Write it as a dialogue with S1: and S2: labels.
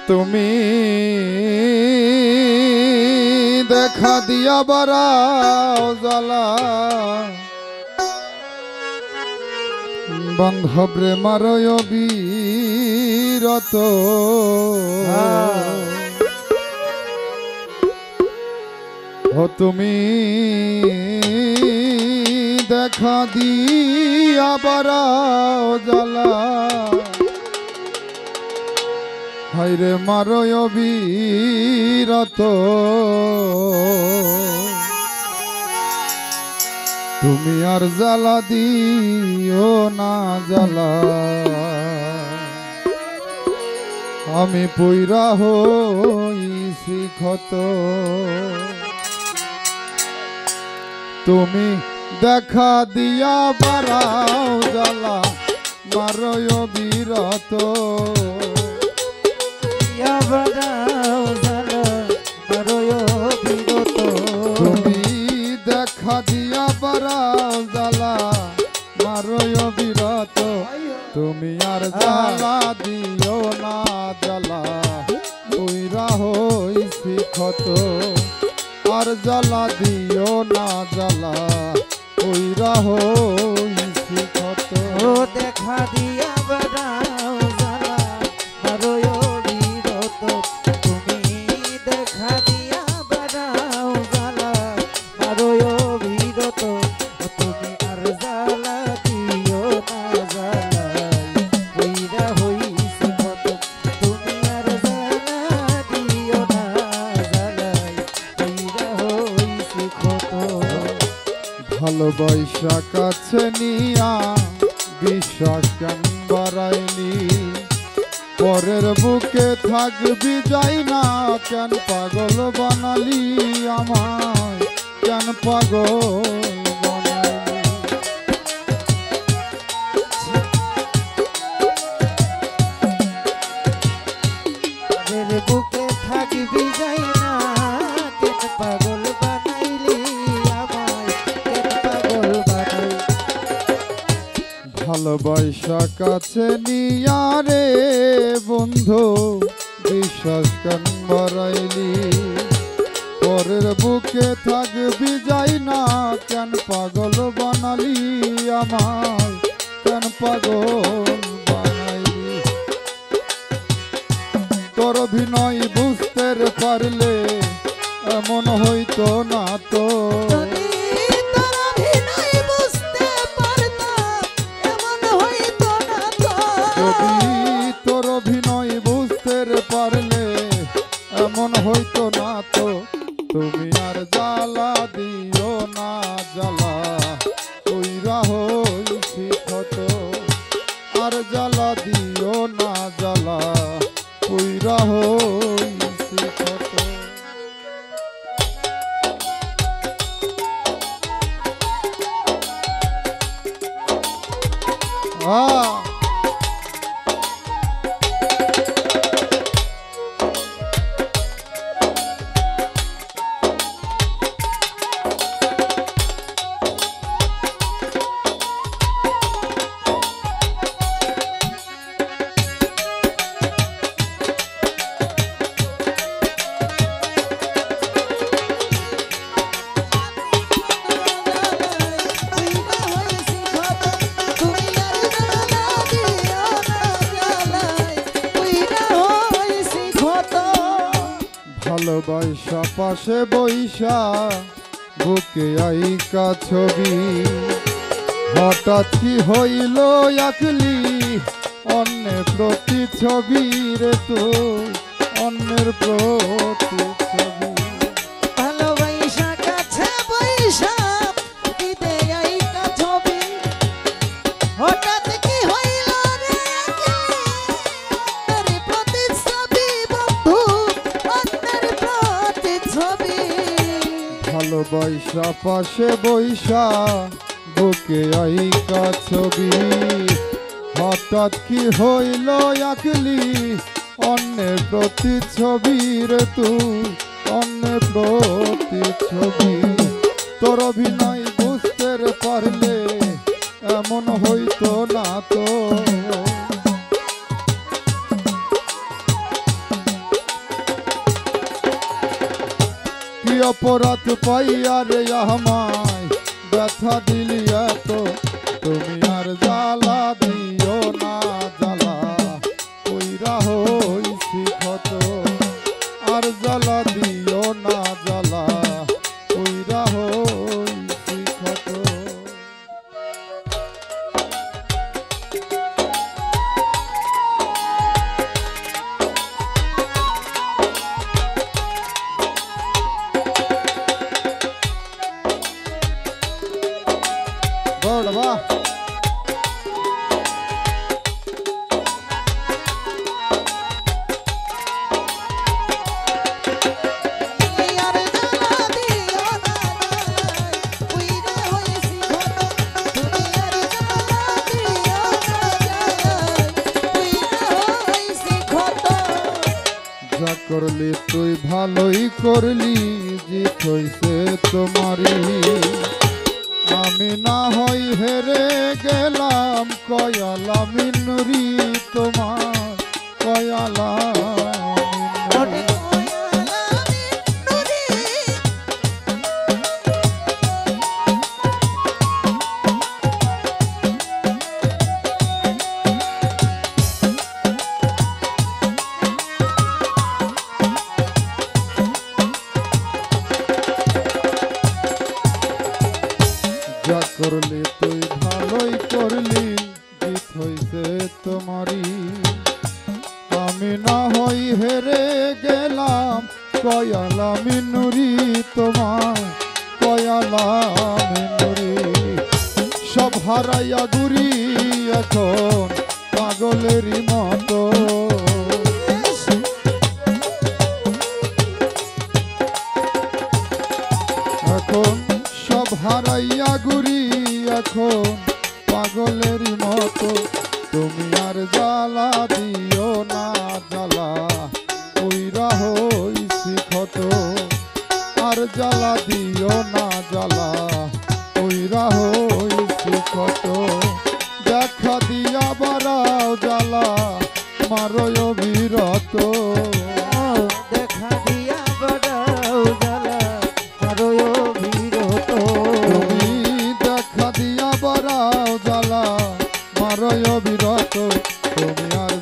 S1: তুমি দেখা দিয়া বাড়াও জ্বালা বান্ধব রে মারয় বীরত ও তুমি দেখা দিয়া বাড়াও জ্বালা হায়রে মারয় বীরত তুমি আর জ্বালা দিও না জ্বালা আমি পইরা হইছি ক্ষত তুমি দেখা দিয়া বাড়াও জ্বালা মারয় বীরত তুমি দেখা দিয়া বাড়াও জ্বালা মারয় বীরত তুমি আর জ্বালা দিও না জ্বালা পইরা হইছি ক্ষত আর জ্বালা দিও না জ্বালা পইরা হইছি ক্ষত
S2: দেখা দিয়া বাড়াও জ্বালা মারয় বীরত তুমি দেখা দিয়া বাড়াও জ্বালা মারয় বীরত তুমি আর জ্বালা দিও না জ্বালা পইরা হইছি ক্ষত তুমি আর জ্বালা দিও না জ্বালা পইরা হইছি ক্ষত
S1: ভালোবাসা কাছে নিয়া বিশ্বাস কেন বাড়াইনি পরের বুকে থাকবি যাই না কেন পাগল বানালি আমায় কেন পাগল বানালি
S2: বুকে থাকবি যাই না কেন পাগল বানাইলি আমায় কেন পাগল বানাইলি
S1: ভালোবাসা কাছে নিয়া রে বন্ধু বিশ্বাস কেন বাড়াইলি পরের বুকে থাকবি যাই না কেন পাগল বানালি আমায় কেন পাগল বানাইলি তোর অভিনয় বুঝতে পারলে এমন হইতো না তো তোর অভিনয় বুঝতে পারলে এমন হইতো না তো তুমি আর জ্বালা দিও না জ্বালা কইরা হইছি ক্ষত আর জ্বালা দিও না জ্বালা কইরা হইছি ক্ষত ভালোবাসা পাশে বইসা বুকে আইকা ছবি হঠাৎ কি হইল আকলি অন্যের প্রতি ছবি রে তো অন্যের প্রতি ছবি
S2: ভালোবাসা কাছে বইসা দিতে আইকা ছবি হঠাৎ কি হইল রে অন্যের প্রতি ছবি বন্ধু অন্যের প্রতি ছবি
S1: ভালোবাসা পাশে বইসা বুকে আইকা ছবি হঠাৎ কি হইল আকলি অন্যের প্রতি ছবি রে তুই অন্যের প্রতি ছবি তোর অভিনয় বুঝতে পারলে এমন হইতো না তো অপরাধ পাইয়া রে আমায় ব্যথা দিলি এত, তুমি আর জ্বালা দিও না জ্বালা কইরা হইছি ক্ষত, আর জ্বালা দিও না জ্বালা কইরা হইছি ক্ষত। বাহ যা করলি তুই ভালোই করলি, জিত হইছে তোমারই, আমি না হই হেরে গেলাম কয়ালা মিনুরি তোমার, কয়ালা মিনুরি। যা করলি তুই ভালোই করলি, জিত হইছে তোমারই, আমি না হই হেরে গেলাম কয়ালা মিনুরি তোমার, কয়ালা মিনুরি। সব হারাইয়া ঘুরি এখন পাগলেরই মতো, এখন সব হারাইয়া ঘুরি এখন পাগলেরই মতো, তুমি আর জ্বালা দিও না জ্বালা কইরা হইছি ক্ষত, আর জ্বালা দিও না জ্বালা কইরা হইছি ক্ষত। দেখা দিয়া বাড়াও জ্বালা মারয় অবিরত,
S2: দেখা দিয়া বড়াও জ্বালা মারয় অবিরত,
S1: তুমি দেখা দিয়া বাড়াও জ্বালা মারয় অবিরত, তুমি আর